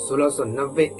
1690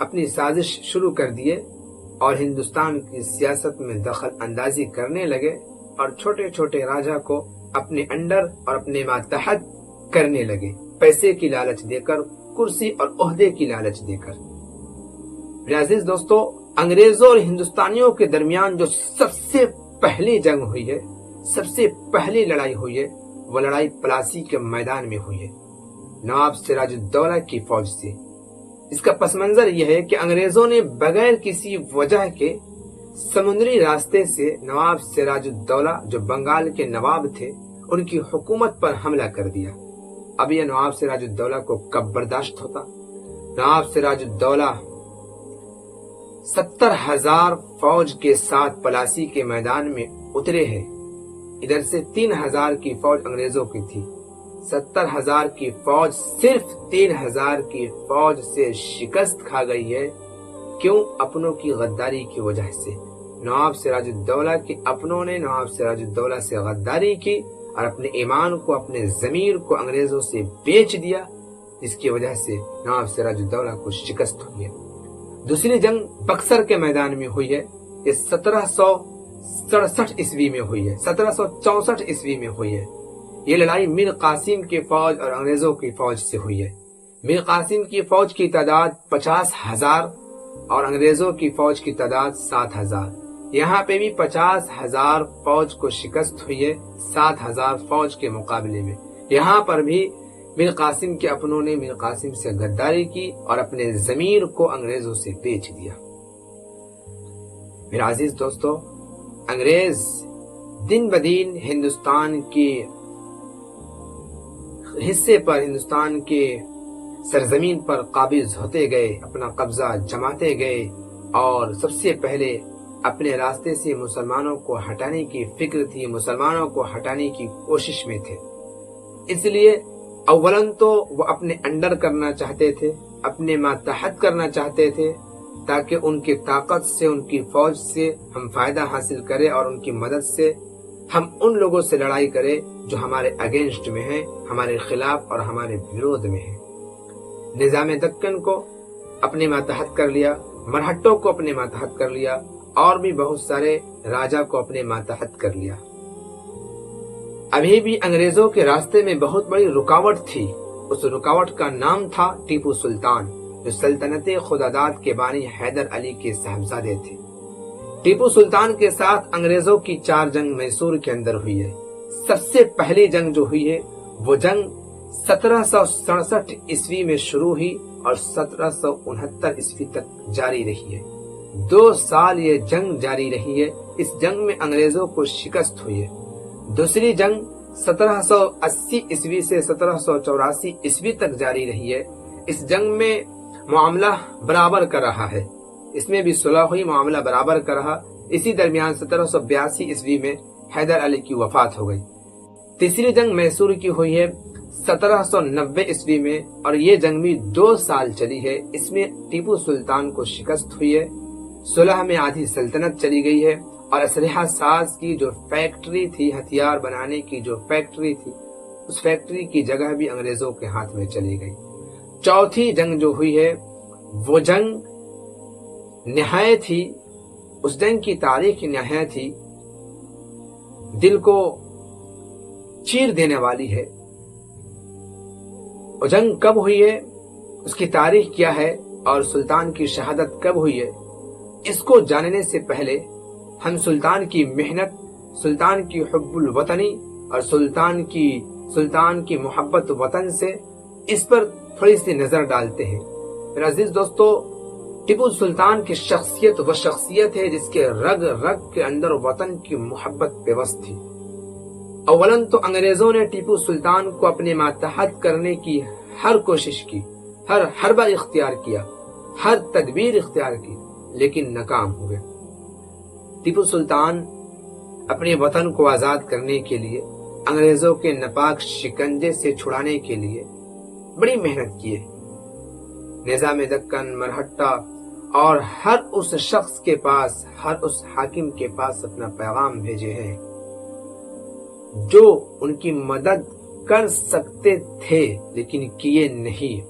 اپنی سازش شروع کر دیے اور ہندوستان کی سیاست میں دخل اندازی کرنے لگے اور چھوٹے چھوٹے راجا کو اپنے انڈر اور اپنے ماتحت کرنے لگے، پیسے کی لالچ دے کر، کرسی اور عہدے کی لالچ دے کر۔ میرے عزیز دوستو، انگریزوں اور ہندوستانیوں کے درمیان جو سب سے پہلی جنگ ہوئی ہے، سب سے پہلی لڑائی ہوئی ہے، وہ لڑائی پلاسی کے میدان میں ہوئی ہے نواب سراج الدولہ کی فوج سے۔ اس کا پس منظر یہ ہے کہ انگریزوں نے بغیر کسی وجہ کے سمندری راستے سے نواب سراج الدولہ جو بنگال کے نواب تھے ان کی حکومت پر حملہ کر دیا۔ اب یہ نواب سراج الدولہ کو کب برداشت ہوتا؟ نواب سراج الدولہ 70,000 فوج کے ساتھ پلاسی کے میدان میں اترے ہیں۔ ادھر سے 3,000 کی فوج انگریزوں کی تھی، 70,000 کی فوج صرف 3,000 کی فوج سے شکست کھا گئی ہے۔ کیوں؟ اپنوں کی غداری کی وجہ سے۔ نواب سراج الدولہ کے اپنوں نے نواب سراج الدولہ سے غداری کی اور اپنے ایمان کو، اپنے ضمیر کو انگریزوں سے بیچ دیا، جس کی وجہ سے نواب سراج الدولہ کو شکست ہوئی ہے۔ دوسری جنگ بکسر کے میدان میں ہوئی ہے، یہ 1767 عیسوی میں ہوئی ہے، 1764 عیسوی میں ہوئی ہے۔ یہ لڑائی میر قاسم کی فوج اور انگریزوں کی فوج سے ہوئی ہے۔ میر قاسم کی فوج کی تعداد 50,000 اور انگریزوں کی فوج کی تعداد 7,000۔ یہاں پہ بھی 50,000 فوج کو شکست ہوئی ہے 7,000 فوج کے مقابلے میں۔ یہاں پر بھی میر قاسم کے اپنوں نے میر قاسم سے غداری کی اور اپنے ضمیر کو انگریزوں سے بیچ دیا۔ میرے عزیز دوستو، انگریز دن بدن ہندوستان کے حصے پر، ہندوستان کے سرزمین پر قابض ہوتے گئے، اپنا قبضہ جماتے گئے اور سب سے پہلے اپنے راستے سے مسلمانوں کو ہٹانے کی فکر تھی، مسلمانوں کو ہٹانے کی کوشش میں تھے۔ اس لیے اولاً تو وہ اپنے انڈر کرنا چاہتے تھے، اپنے ماتحت کرنا چاہتے تھے، تاکہ ان کی طاقت سے، ان کی فوج سے ہم فائدہ حاصل کریں اور ان کی مدد سے ہم ان لوگوں سے لڑائی کریں جو ہمارے اگینسٹ میں ہیں، ہمارے خلاف اور ہمارے وروධ میں ہیں۔ نظام دکن کو اپنے ماتحت کر لیا، مرہٹوں کو اپنے ماتحت کر لیا اور بھی بہت سارے راجا کو اپنے ماتحت کر لیا۔ ابھی بھی انگریزوں کے راستے میں بہت بڑی رکاوٹ تھی، اس رکاوٹ کا نام تھا ٹیپو سلطان، جو سلطنت خداداد کے بانی حیدر علی کے صاحبزادے تھے۔ ٹیپو سلطان کے ساتھ انگریزوں کی 4 جنگ میسور کے اندر ہوئی ہے۔ سب سے پہلی جنگ جو ہوئی ہے وہ جنگ 1767 عیسوی میں شروع ہوئی اور 1769 عیسوی تک جاری رہی ہے۔ 2 سال یہ جنگ جاری رہی ہے۔ اس جنگ میں انگریزوں کو شکست ہوئی ہے۔ دوسری جنگ 1780 عیسوی سے 1784 عیسوی تک جاری رہی ہے۔ اس جنگ میں معاملہ برابر کا رہا ہے، اس میں بھی صلح ہوئی، معاملہ برابر کا رہا۔ اسی درمیان 1782 عیسوی میں حیدر علی کی وفات ہو گئی۔ تیسری جنگ میسور کی ہوئی ہے 1790 عیسوی میں اور یہ جنگ بھی 2 سال چلی ہے۔ اس میں ٹیپو سلطان کو شکست ہوئی ہے، صلح میں آدھی سلطنت چلی گئی ہے اور اسلحہ ساز کی جو فیکٹری تھی، ہتھیار بنانے کی جو فیکٹری تھی، اس فیکٹری کی جگہ بھی انگریزوں کے ہاتھ میں چلی گئی۔ چوتھی جنگ جو ہوئی ہے وہ جنگ نہایت تھی، اس جنگ کی تاریخ نہایت تھی، دل کو چیر دینے والی ہے۔ وہ جنگ کب ہوئی ہے، اس کی تاریخ کیا ہے اور سلطان کی شہادت کب ہوئی ہے، اس کو جاننے سے پہلے ہم سلطان کی محنت، سلطان کی حب الوطنی اور سلطان کی محبت وطن سے اس پر تھوڑی سی نظر ڈالتے ہیں۔ میرے عزیز دوستو، ٹیپو سلطان کی شخصیت وہ شخصیت ہے جس کے رگ رگ کے اندر وطن کی محبت پیوست تھی۔ اولاً تو انگریزوں نے ٹیپو سلطان کو اپنے ماتحت کرنے کی ہر کوشش کی، ہر حربہ اختیار کیا، ہر تدبیر اختیار کی، لیکن ناکام ہوئے۔ ٹیپو سلطان اپنے وطن کو آزاد کرنے کے لیے، انگریزوں کے ناپاک شکنجے سے چھڑانے کے لیے بڑی محنت کی ہے۔ نظام دکن، مرہٹہ اور ہر اس شخص کے پاس، ہر اس حاکم کے پاس اپنا پیغام بھیجے ہیں جو ان کی مدد کر سکتے تھے لیکن کیے نہیں۔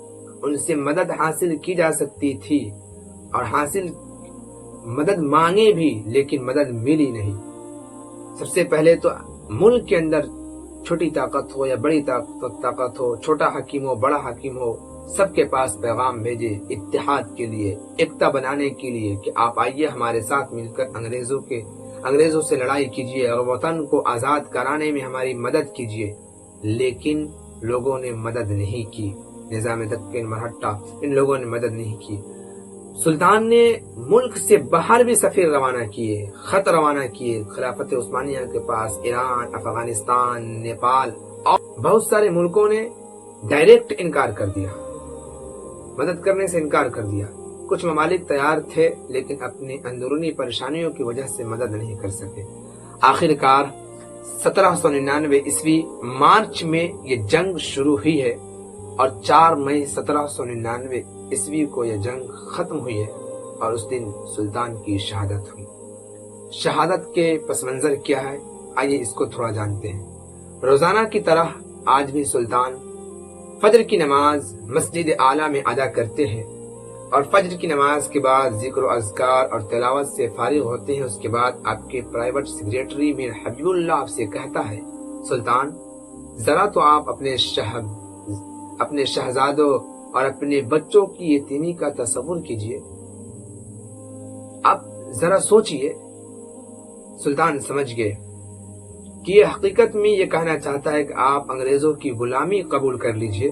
ان سے مدد حاصل کی جا سکتی تھی اور حاصل مدد مانگے بھی لیکن مدد ملی نہیں۔ سب سے پہلے تو ملک کے اندر چھوٹی طاقت ہو یا بڑی طاقت ہو، چھوٹا حکیم ہو بڑا حکیم ہو، سب کے پاس پیغام بھیجے اتحاد کے لیے، ایکتا بنانے کے لیے کہ آپ آئیے ہمارے ساتھ مل کر انگریزوں سے لڑائی کیجیے اور وطن کو آزاد کرانے میں ہماری مدد کیجیے۔ لیکن لوگوں نے مدد نہیں کی، نظام دکن مرہٹہ ان لوگوں نے مدد نہیں کی۔ سلطان نے ملک سے باہر بھی سفیر روانہ کیے، خط روانہ کیے خلافت عثمانیہ کے پاس، ایران، افغانستان، نیپال اور بہت سارے ملکوں نے ڈائریکٹ انکار کر دیا، مدد کرنے سے انکار کر دیا۔ کچھ ممالک تیار تھے لیکن اپنی اندرونی پریشانیوں کی وجہ سے مدد نہیں کر سکے۔ آخر کار 1799 عیسوی مارچ میں یہ جنگ شروع ہوئی ہے اور 4 مئی 1799 عیسوی کو یہ جنگ ختم ہوئی ہے اور اس دن سلطان کی شہادت ہوئی۔ شہادت کے پس منظر کیا ہے، آئیے اس کو تھوڑا جانتے ہیں۔ روزانہ کی طرح آج بھی سلطان فجر کی نماز مسجد اعلیٰ میں ادا کرتے ہیں اور فجر کی نماز کے بعد ذکر و اذکار اور تلاوت سے فارغ ہوتے ہیں۔ اس کے بعد آپ کے پرائیویٹ سیکریٹری میر حبیب اللہ آپ سے کہتا ہے، سلطان ذرا تو آپ اپنے شہزادوں اور اپنے بچوں کی یتیمی کا تصور کیجئے، آپ ذرا سوچئے۔ سلطان سمجھ گئے کہ یہ حقیقت میں یہ کہنا چاہتا ہے کہ آپ انگریزوں کی غلامی قبول کر لیجئے،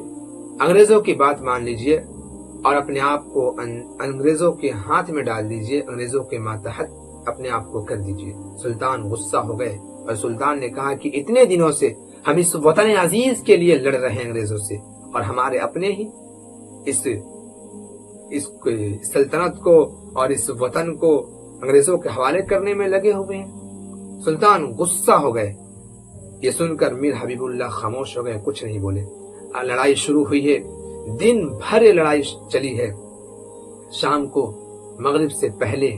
انگریزوں کی بات مان لیجئے اور اپنے آپ کو انگریزوں کے ہاتھ میں ڈال دیجئے، انگریزوں کے ماتحت اپنے آپ کو کر دیجئے۔ سلطان غصہ ہو گئے اور سلطان نے کہا کہ اتنے دنوں سے ہم اس وطن عزیز کے لیے لڑ رہے ہیں انگریزوں سے، اور ہمارے اپنے ہی اس سلطنت کو اور اس وطن کو انگریزوں کے حوالے کرنے میں لگے ہوئے ہیں۔ سلطان غصہ ہو گئے۔ یہ سن کر میر حبیب اللہ خاموش ہو گئے، کچھ نہیں بولے۔ لڑائی شروع ہوئی ہے، دن بھر یہ لڑائی چلی ہے۔ شام کو مغرب سے پہلے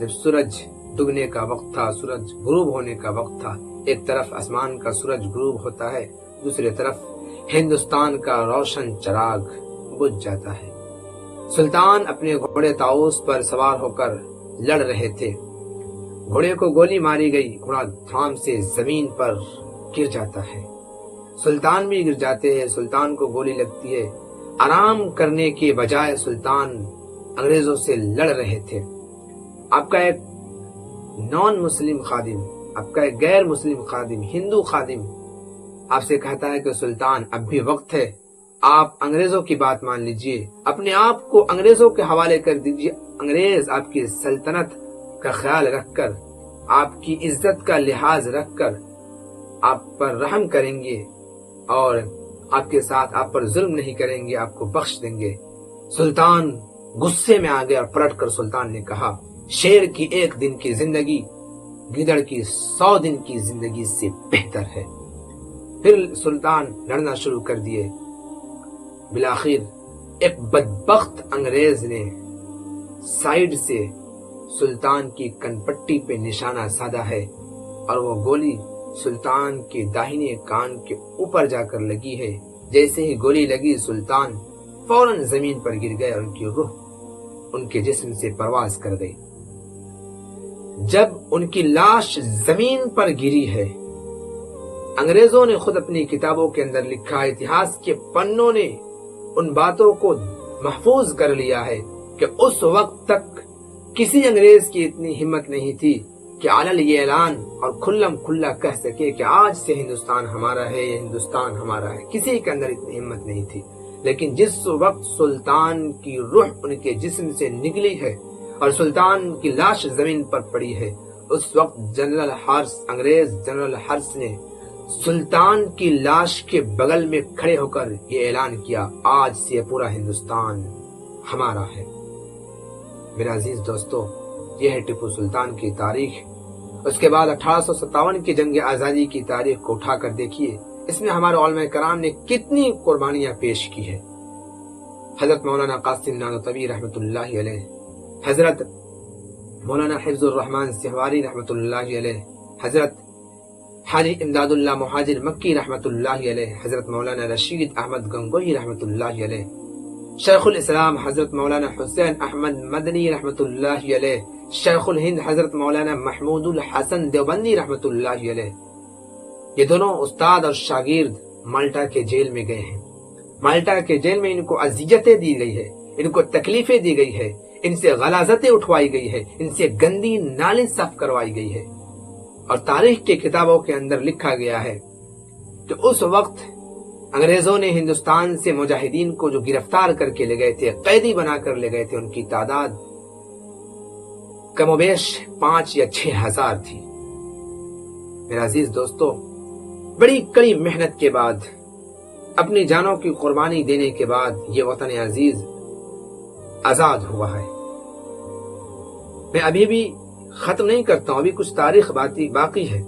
جب سورج ڈوبنے کا وقت تھا، سورج غروب ہونے کا وقت تھا، ایک طرف آسمان کا سورج غروب ہوتا ہے، دوسری طرف ہندوستان کا روشن چراغ بجھ جاتا ہے۔ سلطان اپنے گھوڑے طاؤس پر سوار ہو کر لڑ رہے تھے۔ گھوڑے کو گولی ماری گئی، گھوڑا دھام سے زمین پر گر جاتا ہے، سلطان بھی گر جاتے ہیں، سلطان کو گولی لگتی ہے۔ آرام کرنے کے بجائے سلطان انگریزوں سے لڑ رہے تھے۔ آپ کا ایک نان مسلم خادم، آپ کا ایک غیر مسلم خادم، ہندو خادم آپ سے کہتا ہے کہ سلطان اب بھی وقت ہے، آپ انگریزوں کی بات مان لیجئے، اپنے آپ کو انگریزوں کے حوالے کر دیجئے۔ انگریز آپ کی سلطنت کا خیال رکھ کر، آپ کی عزت کا لحاظ رکھ کر آپ پر رحم کریں گے اور آپ کے ساتھ آپ پر ظلم نہیں کریں گے، آپ کو بخش دیں گے۔ سلطان غصے میں آ گیا اور پلٹ کر سلطان نے کہا، شیر کی 1 دن کی زندگی گدڑ کی 100 دن کی زندگی سے بہتر ہے۔ پھر سلطان لڑنا شروع کر دیے۔ بالآخر ایک بدبخت انگریز نے سائیڈ سے سلطان کی کنپٹی پہ نشانہ سادھا ہے اور وہ گولی سلطان کے داہنے کان کے اوپر جا کر لگی ہے۔ جیسے ہی گولی لگی سلطان فوراً زمین پر گر گئے اور ان کی روح ان کے جسم سے پرواز کر گئی۔ جب ان کی لاش زمین پر گری ہے، انگریزوں نے خود اپنی کتابوں کے اندر لکھا، اتہاس کے پنوں نے ان باتوں کو محفوظ کر لیا ہے کہ اس وقت تک کسی انگریز کی اتنی ہمت نہیں تھی کہ علل یہ اعلان اور کھلم کھلا کہہ سکے کہ آج سے ہندوستان ہمارا ہے، یہ ہندوستان ہمارا ہے۔ کسی کے اندر اتنی ہمت نہیں تھی۔ لیکن جس وقت سلطان کی روح ان کے جسم سے نکلی ہے اور سلطان کی لاش زمین پر پڑی ہے، اس وقت انگریز جنرل ہارس نے سلطان کی لاش کے بغل میں کھڑے ہو کر یہ اعلان کیا، آج سے پورا ہندوستان ہمارا ہے۔ میرا عزیز دوستو، یہ ہے ٹیپو سلطان کی تاریخ۔ اس کے بعد 1857 کی جنگ آزادی کی تاریخ کو اٹھا کر دیکھیے، اس میں ہمارے علماء کرام نے کتنی قربانیاں پیش کی ہے۔ حضرت مولانا قاسم نانوتوی رحمۃ اللہ علیہ، حضرت مولانا حفظ الرحمن سہواری رحمۃ اللہ علیہ، حضرت حاجی امداد اللہ مہاجر مکی رحمۃ اللہ علیہ، حضرت مولانا رشید احمد گنگوہی رحمۃ اللہ علیہ، شیخ الاسلام حضرت مولانا حسین احمد مدنی رحمۃ اللہ علیہ، شیخ الہند حضرت مولانا محمود الحسن دیوبندی رحمۃ اللہ علیہ، یہ دونوں استاد اور شاگرد مالٹا کے جیل میں گئے ہیں۔ مالٹا کے جیل میں ان کو اذیتیں دی گئی ہے، ان کو تکلیفیں دی گئی ہے، ان سے غلاظتیں اٹھوائی گئی ہے، ان سے گندی نالی صاف کروائی گئی ہے۔ اور تاریخ کی کتابوں کے اندر لکھا گیا ہے کہ اس وقت انگریزوں نے ہندوستان سے مجاہدین کو جو گرفتار کر کے لے گئے تھے، قیدی بنا کر لے گئے تھے، ان کی تعداد کم و بیش 5 یا 6 ہزار تھی۔ میرا عزیز دوستو، بڑی کڑی محنت کے بعد، اپنی جانوں کی قربانی دینے کے بعد یہ وطن عزیز آزاد ہوا ہے۔ میں ابھی بھی ختم نہیں کرتا ہوں، ابھی کچھ تاریخ باقی ہے،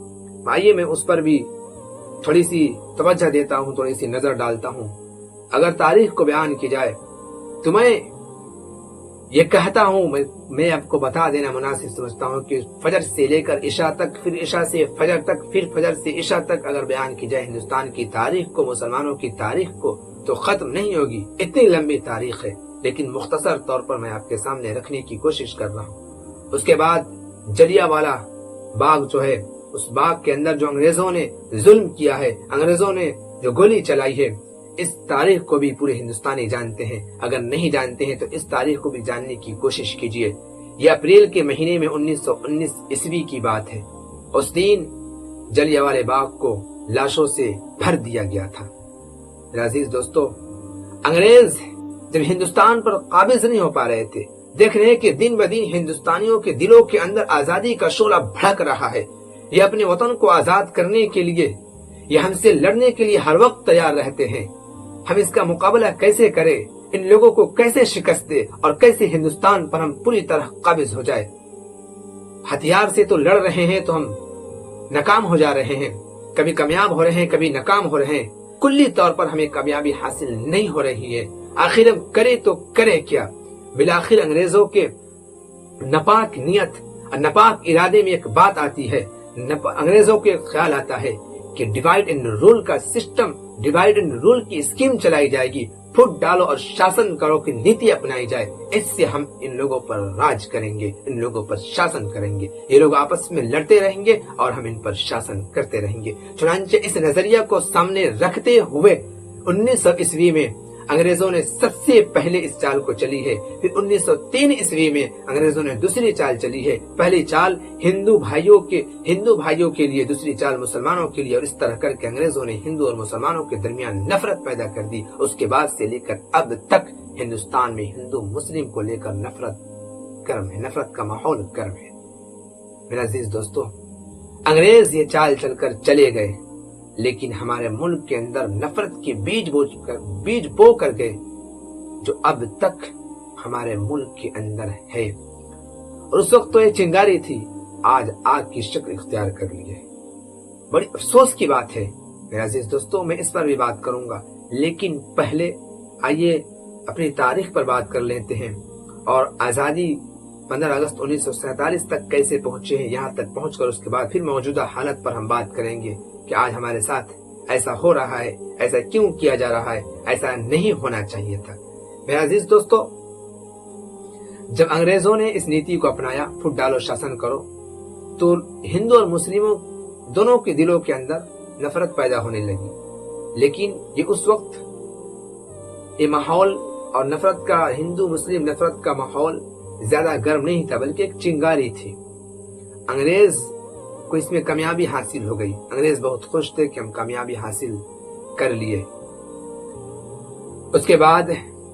آئیے میں اس پر بھی تھوڑی سی توجہ دیتا ہوں، تھوڑی سی نظر ڈالتا ہوں۔ اگر تاریخ کو بیان کی جائے تو میں یہ کہتا ہوں، میں آپ کو بتا دینا مناسب سمجھتا ہوں کہ فجر سے لے کر عشاء تک، پھر عشاء سے فجر تک، پھر فجر سے عشاء تک اگر بیان کی جائے ہندوستان کی تاریخ کو، مسلمانوں کی تاریخ کو، تو ختم نہیں ہوگی، اتنی لمبی تاریخ ہے، لیکن مختصر طور پر میں آپ کے سامنے رکھنے کی کوشش کر رہا ہوں۔ اس کے بعد جلیانوالہ باغ جو ہے، اس باغ کے اندر جو انگریزوں نے ظلم کیا ہے، انگریزوں نے جو گولی چلائی ہے، اس تاریخ کو بھی پورے ہندوستانی جانتے ہیں۔ اگر نہیں جانتے ہیں تو اس تاریخ کو بھی جاننے کی کوشش کیجیے۔ یہ اپریل کے مہینے میں 1919 عیسوی کی بات ہے۔ اس دن جلیانوالہ باغ کو لاشوں سے بھر دیا گیا تھا۔ میرے عزیز دوستو، انگریز جب ہندوستان پر قابض نہیں ہو پا رہے تھے، دیکھ رہے ہیں کہ دن بدن ہندوستانیوں کے دلوں کے اندر آزادی کا شعلہ بھڑک رہا ہے، یہ اپنے وطن کو آزاد کرنے کے لیے، یہ ہم سے لڑنے کے لیے ہر وقت تیار رہتے ہیں۔ ہم اس کا مقابلہ کیسے کریں، ان لوگوں کو کیسے شکست دے اور کیسے ہندوستان پر ہم پوری طرح قابض ہو جائے۔ ہتھیار سے تو لڑ رہے ہیں تو ہم ناکام ہو جا رہے ہیں، کبھی کامیاب ہو رہے ہیں، کبھی ناکام ہو رہے ہیں، کلی طور پر ہمیں کامیابی حاصل نہیں ہو رہی ہے۔ آخر ہم کرے تو کرے کیا؟ بالآخر انگریزوں کے ناپاک نیت اور ناپاک ارادے میں ایک بات آتی ہے، انگریزوں کے خیال آتا ہے کہ ڈیوائیڈ اینڈ رول کا سسٹم، ڈیوائیڈ اینڈ رول کی اسکیم چلائی جائے گی، پھوٹ ڈالو اور شاسن کرو کی نیتی اپنائی جائے، اس سے ہم ان لوگوں پر راج کریں گے، ان لوگوں پر شاسن کریں گے، یہ لوگ آپس میں لڑتے رہیں گے اور ہم ان پر شاسن کرتے رہیں گے۔ چنانچہ اس نظریہ کو سامنے رکھتے ہوئے 1900 عیسوی میں انگریزوں نے سب سے پہلے اس چال کو چلی ہے، پھر 1903 عیسوی میں انگریزوں نے دوسری چال چلی ہے۔ پہلی چال ہندو بھائیوں کے لیے، دوسری چال مسلمانوں کے لیے، اور اس طرح کر کے انگریزوں نے ہندو اور مسلمانوں کے درمیان نفرت پیدا کر دی۔ اس کے بعد سے لے کر اب تک ہندوستان میں ہندو مسلم کو لے کر نفرت گرم ہے، نفرت کا ماحول گرم ہے۔ میرا عزیز دوستو، انگریز یہ چال چل کر چلے گئے، لیکن ہمارے ملک کے اندر نفرت کے بیج بو کر گئے، جو اب تک ہمارے ملک کے اندر ہے۔ اور اس وقت تو یہ چنگاری تھی، آج آگ کی شکل اختیار کر لی ہے۔ بڑی افسوس کی بات ہے میرے عزیز دوستو، میں اس پر بھی بات کروں گا، لیکن پہلے آئیے اپنی تاریخ پر بات کر لیتے ہیں، اور آزادی 15 اگست 1947 تک کیسے پہنچے ہیں، یہاں تک پہنچ کر اس کے بعد پھر موجودہ حالت پر ہم بات کریں گے کہ آج ہمارے ساتھ ایسا ہو رہا ہے، ایسا کیوں کیا جا رہا ہے، ایسا نہیں ہونا چاہیے تھا۔ میرے عزیز دوستو، جب انگریزوں نے اس نیتی کو اپنایا، پھوٹ ڈالو شاسن کرو، تو ہندو اور مسلموں دونوں کے دلوں کے اندر نفرت پیدا ہونے لگی۔ لیکن یہ اس وقت یہ ماحول اور نفرت کا، ہندو مسلم نفرت کا ماحول زیادہ گرم نہیں تھا، بلکہ ایک چنگاری تھی۔ انگریز کو اس میں کامیابی حاصل ہو گئی، انگریز بہت خوش تھے کہ ہم کامیابی حاصل کر لیے۔ اس کے بعد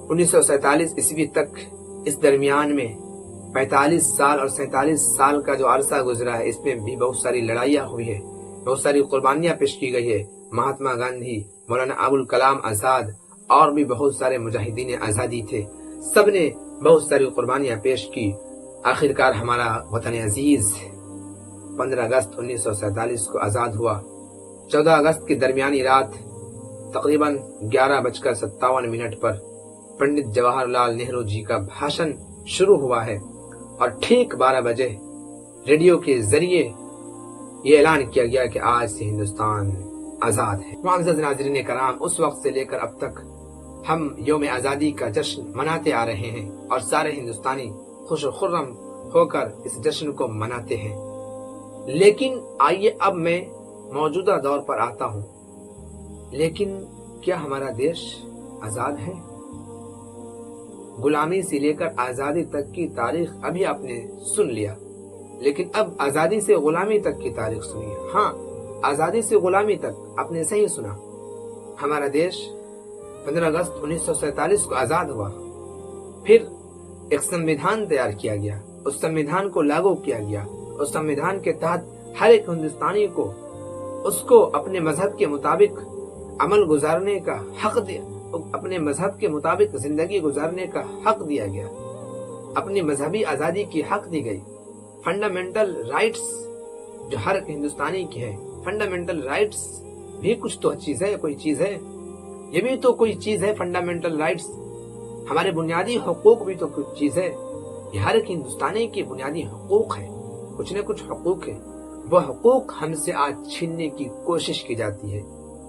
1947 عیسوی تک، اس درمیان میں 45 سال اور 47 سال کا جو عرصہ گزرا ہے، اس میں بھی بہت ساری لڑائیاں ہوئی ہیں، بہت ساری قربانیاں پیش کی گئی ہے۔ مہاتما گاندھی، مولانا ابوالکلام آزاد اور بھی بہت سارے مجاہدین آزادی تھے، سب نے بہت ساری قربانیاں پیش کی۔ آخرکار ہمارا وطن عزیز 15 اگست 1947 کو آزاد ہوا۔ 14 اگست کی درمیانی رات تقریباً 11:57 پر پنڈت جواہر لال نہرو جی کا بھاشن شروع ہوا ہے، اور ٹھیک 12 بجے ریڈیو کے ذریعے یہ اعلان کیا گیا کہ آج سے ہندوستان آزاد ہے۔ معزز ناظرین کرام، اس وقت سے لے کر اب تک ہم یوم آزادی کا جشن مناتے آ رہے ہیں اور سارے ہندوستانی خوش و خرم ہو کر اس جشن کو مناتے ہیں۔ لیکن آئیے اب میں موجودہ دور پر آتا ہوں۔ لیکن کیا ہمارا دیش آزاد ہے؟ غلامی سے لے کر آزادی تک کی تاریخ ابھی آپ نے سن لیا، لیکن اب آزادی سے غلامی تک کی تاریخ سنیے۔ ہاں، آزادی سے غلامی تک آپ نے صحیح سنا۔ ہمارا دیش 15 اگست 1947 کو آزاد ہوا، پھر ایک سمویدھان تیار کیا گیا، اس سمویدھان کو لاگو کیا گیا، اس سمویدھان کے تحت ہر ایک ہندوستانی کو اس کو اپنے مذہب کے مطابق عمل گزارنے کا حق دیا، اپنے مذہب کے مطابق زندگی گزارنے کا حق دیا گیا، اپنی مذہبی آزادی کی حق دی گئی۔ فنڈامنٹل رائٹس جو ہر ایک ہندوستانی کی ہے، فنڈامنٹل رائٹس بھی کچھ تو چیز ہے، کوئی چیز ہے، یہ بھی تو کوئی چیز ہے۔ فنڈامنٹل رائٹس ہمارے بنیادی حقوق بھی تو کچھ چیز ہے، یہ ہر ایک ہندوستانی کی بنیادی حقوق ہے، کچھ نہ کچھ حقوق ہے۔ وہ حقوق ہم سے آج چھیننے کی کوشش کی جاتی ہے،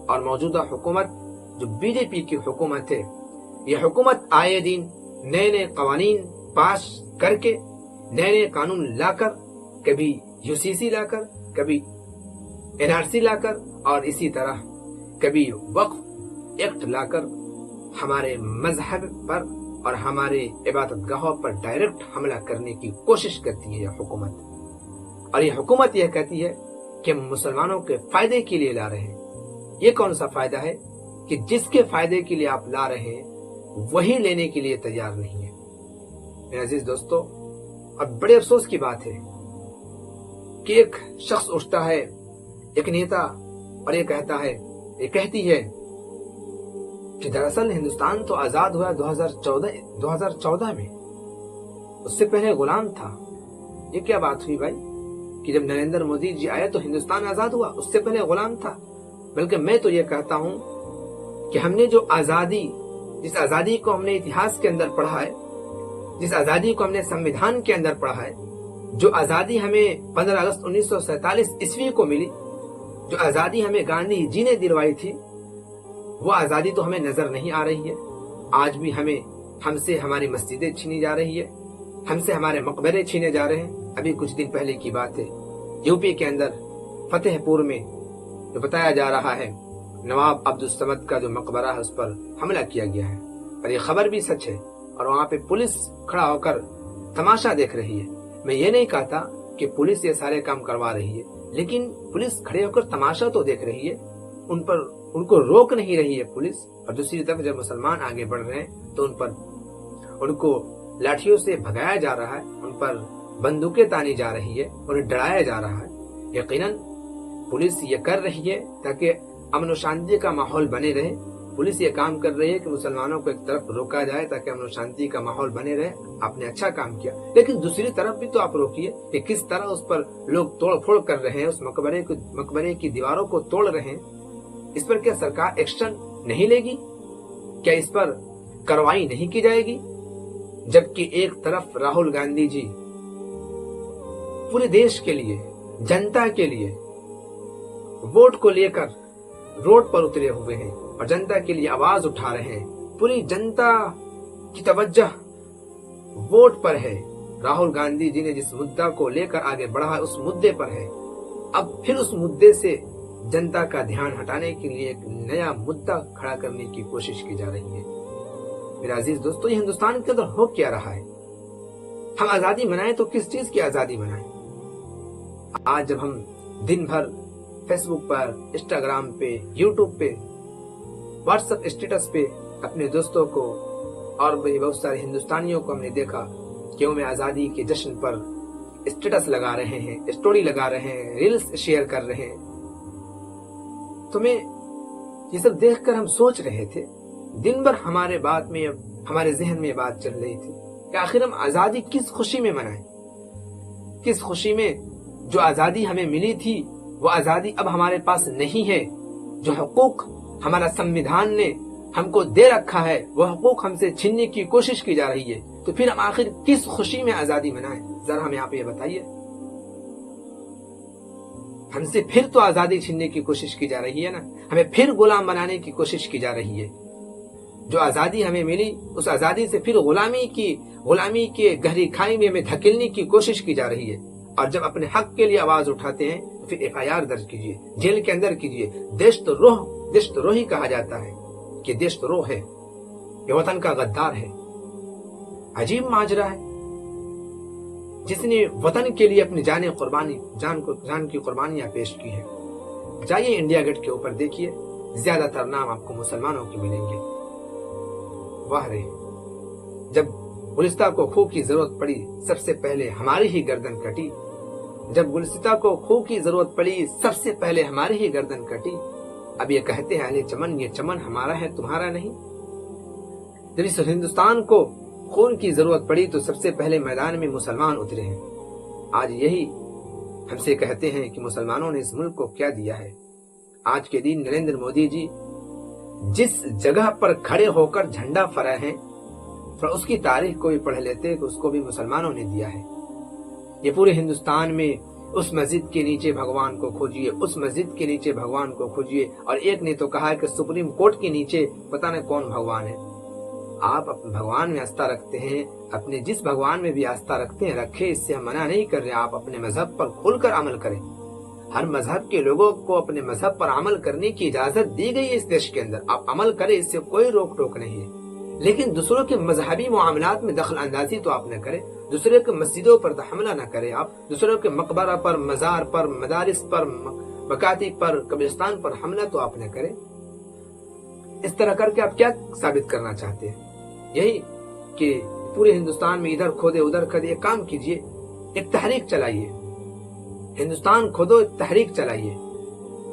اور موجودہ حکومت جو بی جے پی کی حکومت ہے، یہ حکومت آئے دن نئے نئے قوانین پاس کر کے، نئے نئے قانون لا کر، کبھی یو سی سی لا کر، کبھی این آر سی لا کر، اور اسی طرح کبھی وقف ایکٹ لا کر ہمارے مذہب پر اور ہمارے عبادت گاہوں پر ڈائریکٹ حملہ کرنے کی کوشش کرتی ہے یہ حکومت۔ اور یہ حکومت یہ کہتی ہے کہ مسلمانوں کے فائدے کے لیے لا رہے ہیں۔ یہ کون سا فائدہ ہے کہ جس کے فائدے کے لیے آپ لا رہے ہیں وہی لینے کے لیے تیار نہیں ہے۔ میرے عزیز دوستو، اور بڑے افسوس کی بات ہے کہ ایک شخص اٹھتا ہے، ایک نیتا، اور یہ کہتا ہے، یہ کہتی ہے کہ دراصل ہندوستان تو آزاد ہوا 2014 میں، اس سے پہلے غلام تھا۔ یہ کیا بات ہوئی بھائی کہ جب نریندر مودی جی آئے تو ہندوستان آزاد ہوا، اس سے پہلے غلام تھا؟ بلکہ میں تو یہ کہتا ہوں کہ ہم نے جو آزادی، جس آزادی کو ہم نے اتہاس کے اندر پڑھا ہے، جس آزادی کو ہم نے سمویدھان کے اندر پڑھا ہے، جو آزادی ہمیں 15 اگست 1947 عیسوی کو ملی، جو آزادی ہمیں گاندھی جی نے دلوائی تھی، وہ آزادی تو ہمیں نظر نہیں آ رہی ہے۔ آج بھی ہم سے ہماری مسجدیں چھینی جا رہی ہے، ہم سے ہمارے مقبرے چھینے جا رہے ہیں۔ ابھی کچھ دن پہلے کی بات ہے، یو پی کے اندر فتح پور میں جو بتایا جا رہا ہے نواب عبدالصمد کا جو مقبرہ ہے اس پر حملہ کیا گیا ہے، اور یہ خبر بھی سچ ہے، اور وہاں پہ پولیس کھڑا ہو کر تماشا دیکھ رہی ہے۔ میں یہ نہیں کہتا کہ پولیس یہ سارے کام کروا رہی ہے، لیکن پولیس کھڑے ہو کر تماشا تو دیکھ رہی ہے، ان کو روک نہیں رہی ہے پولیس۔ اور دوسری طرف جب مسلمان آگے بڑھ رہے ہیں تو ان کو لاٹھیوں سے بھگایا جا رہا ہے، ان پر بندوقیں تانی جا رہی ہے، انہیں ڈرایا جا رہا ہے۔ یقیناً پولیس یہ کر رہی ہے تاکہ امن و شانتی کا ماحول بنے رہے۔ پولیس یہ کام کر رہی ہے کہ مسلمانوں کو ایک طرف روکا جائے تاکہ امن و شانتی کا ماحول بنے رہے۔ آپ نے اچھا کام کیا، لیکن دوسری طرف بھی تو آپ روکیے کہ کس طرح اس پر لوگ توڑ پھوڑ کر رہے ہیں، اس مقبرے کی دیواروں کو توڑ رہے ہیں۔ اس پر کیا سرکار ایکشن نہیں لے گی؟ کیا اس پر کارروائی نہیں کی جائے گی؟ جبکہ ایک طرف راہل گاندھی جی پورے دیش کے لیے، جنتا کے لیے ووٹ کو لے کر روڈ پر اترے ہوئے ہیں اور جنتا کے لیے آواز اٹھا رہے ہیں۔ پوری جنتا کی توجہ ووٹ پر ہے۔ راہل گاندھی جی نے جس مدعا کو لے کر آگے بڑھا اس مدعے پر ہے۔ اب پھر اس مدعے سے جنتا کا دھیان ہٹانے کے لیے ایک نیا مدعا کھڑا کرنے کی کوشش کی جا رہی ہے۔ میرے عزیز دوستو، یہ ہندوستان کے اندر ہو کیا رہا ہے؟ ہم آزادی منائیں تو کس چیز کی آزادی منائیں؟ آج جب ہم دن بھر فیس بک پر، انسٹاگرام پہ، یوٹیوب پہ، واٹس ایپ اسٹیٹس پہ اپنے دوستوں کو اور بھی بہت سارے ہندوستانیوں کو ہم نے دیکھا کہ یوم آزادی کے جشن پر اسٹیٹس لگا رہے ہیں، اسٹوری لگا رہے ہیں، ریلز شیئر کر رہے ہیں، تو میں یہ سب دیکھ کر ہم سوچ رہے تھے، دن بھر ہمارے ذہن میں بات چل رہی تھی کہ آخر ہم آزادی کس خوشی میں منائیں؟ کس خوشی میں جو آزادی ہمیں ملی تھی وہ آزادی اب ہمارے پاس نہیں ہے، جو حقوق ہمارا سمویدھان نے ہم کو دے رکھا ہے وہ حقوق ہم سے چھیننے کی کوشش کی جا رہی ہے، تو پھر ہم آخر کس خوشی میں آزادی منائیں؟ ذرا ہمیں آپ یہ بتائیے۔ ہم سے پھر تو آزادی چھیننے کی کوشش کی جا رہی ہے نا، ہمیں پھر غلام بنانے کی کوشش کی جا رہی ہے۔ جو آزادی ہمیں ملی اس آزادی سے پھر غلامی کے گہری کھائی میں ہمیں دھکیلنے کی کوشش کی جا رہی ہے. اور جب اپنے حق کے لیے آواز اٹھاتے ہیں تو پھر FIR درج کیجیے, جیل کے اندر کیجیے. دیش تو روح ہی کہا جاتا ہے کہ دیش تو روح ہے, یہ وطن کا غدار ہے. عجیب ماجرا ہے. جس نے وطن کے لیے اپنی جان کی قربانیاں پیش کی ہیں. جائیے انڈیا گیٹ کے اوپر دیکھیے, زیادہ تر نام آپ کو مسلمانوں کے ملیں گے. واہ رے, جب گلستہ کو خوں کی ضرورت پڑی سب سے پہلے ہماری ہی گردن کٹی. جب گلستہ کو خوں کی ضرورت پڑی سب سے پہلے ہماری ہی گردن کٹی. اب یہ کہتے ہیں اہل چمن, یہ چمن ہمارا ہے تمہارا نہیں. جب اس ہندوستان کو خون کی ضرورت پڑی تو سب سے پہلے میدان میں مسلمان اترے ہیں. آج یہی ہم سے کہتے ہیں کہ مسلمانوں نے اس ملک کو کیا دیا ہے. آج کے دن نریندر مودی جی جس جگہ پر کھڑے ہو کر جھنڈا فرائے ہیں اس کی تاریخ کو بھی پڑھ لیتے کہ اس کو بھی مسلمانوں نے دیا ہے. یہ پورے ہندوستان میں اس مسجد کے نیچے بھگوان کو کھوجیے, اس مسجد کے نیچے بھگوان کو کھوجیے. اور ایک نے تو کہا کہ سپریم کورٹ کے نیچے پتہ نہ کون بھگوان ہے. آپ اپنے بھگوان میں آستھا رکھتے ہیں, اپنے جس بھگوان میں بھی آستھا رکھتے ہیں رکھے, اس سے ہم منع نہیں کر رہے. آپ اپنے مذہب پر کھل کر عمل کریں. ہر مذہب کے لوگوں کو اپنے مذہب پر عمل کرنے کی اجازت دی گئی ہے اس دیش کے اندر. آپ عمل کریں, اس سے کوئی روک ٹوک نہیں ہے. لیکن دوسروں کے مذہبی معاملات میں دخل اندازی تو آپ نہ کریں. دوسروں کے مسجدوں پر حملہ نہ کریں. آپ دوسروں کے مقبرہ پر, مزار پر, مدارس پر, مکاتب پر, قبرستان پر حملہ تو آپ نہ کریں. اس طرح کر کے آپ کیا ثابت کرنا چاہتے ہیں؟ یہی کہ پورے ہندوستان میں ادھر کھودے ادھر کھودے. ایک کام کیجئے, ایک تحریک چلائیے. ہندوستان کھودو, ایک تحریک چلائیے.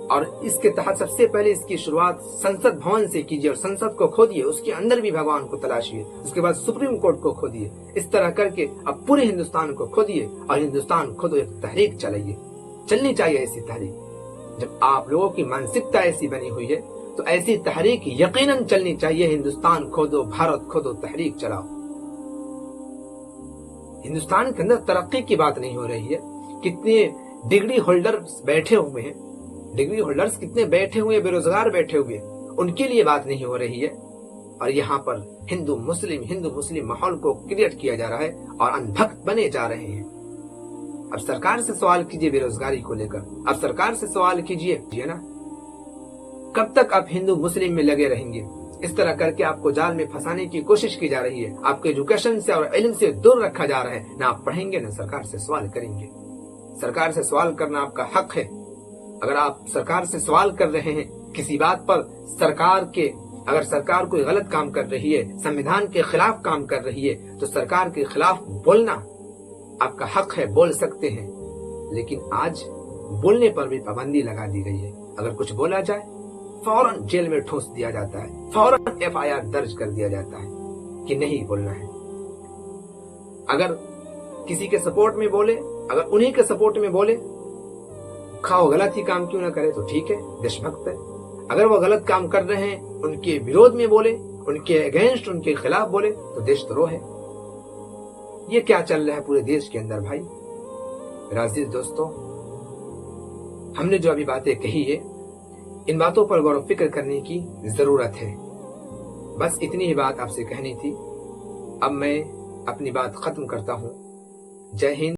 اور اس کے تحت سب سے پہلے اس کی شروعات سنسد بھون سے کیجیے. اور سنسد کو کھودیے, اس کے اندر بھی بھگوان کو تلاشیے. اس کے بعد سپریم کورٹ کو کھودیے. اس طرح کر کے اب پورے ہندوستان کو کھودیے اور ہندوستان کھودو, ایک تحریک چلائیے. چلنی چاہیے ایسی تحریک. جب آپ لوگوں کی مانسکتا ایسی بنی ہوئی ہے تو ایسی تحریک یقیناً چلنی چاہیے. ہندوستان کھودو, بھارت کھودو, تحریک چلاؤ. ہندوستان کے اندر ترقی کی بات نہیں ہو رہی ہے. کتنے ڈگری ہولڈرز بیٹھے ہوئے ہیں, ڈگری ہولڈرز کتنے بیٹھے ہوئے, بے روزگار بیٹھے ہوئے, ان کے لیے بات نہیں ہو رہی ہے. اور یہاں پر ہندو مسلم ماحول کو کریٹ کیا جا رہا ہے اور اندھکت بنے جا رہے ہیں. اب سرکار سے سوال کیجئے بے روزگاری کو لے کر. اب سرکار سے سوال کیجئے نا, کب تک آپ ہندو مسلم میں لگے رہیں گے؟ اس طرح کر کے آپ کو جال میں پھنسانے کی کوشش کی جا رہی ہے. آپ کو ایجوکیشن سے اور علم سے دور رکھا جا رہا ہے. نہ آپ پڑھیں گے نہ سرکار سے سوال کریں گے. سرکار سے سوال کرنا آپ کا حق ہے. اگر آپ سرکار سے سوال کر رہے ہیں کسی بات پر, اگر سرکار کوئی غلط کام کر رہی ہے, سنویدھان کے خلاف کام کر رہی ہے, تو سرکار کے خلاف بولنا آپ کا حق ہے, بول سکتے ہیں. لیکن آج بولنے پر بھی پابندی لگا دی گئی ہے. اگر کچھ بولا جائے فوراً جیل میں ٹھونس دیا جاتا ہے, فوراً FIR درج کر دیا جاتا ہے کہ نہیں بولنا ہے. اگر کسی کے سپورٹ میں بولے, اگر انہی کے سپورٹ میں بولے, کھاؤ غلط ہی کام کیوں نہ کرے تو ٹھیک ہے, دیش بھکت ہے. اگر وہ غلط کام کر رہے ہیں ان کے وروਧ میں بولے, ان کے اگینسٹ, ان کے خلاف بولے تو دیش دروہ ہے. یہ کیا چل رہا ہے پورے دیش کے اندر بھائی؟ میرے عزیز دوستو, ہم نے جو ابھی باتیں کہی ہے ان باتوں پر غور و فکر کرنے کی ضرورت ہے. بس اتنی ہی بات آپ سے کہنی تھی. اب میں اپنی بات ختم کرتا ہوں. جے ہند.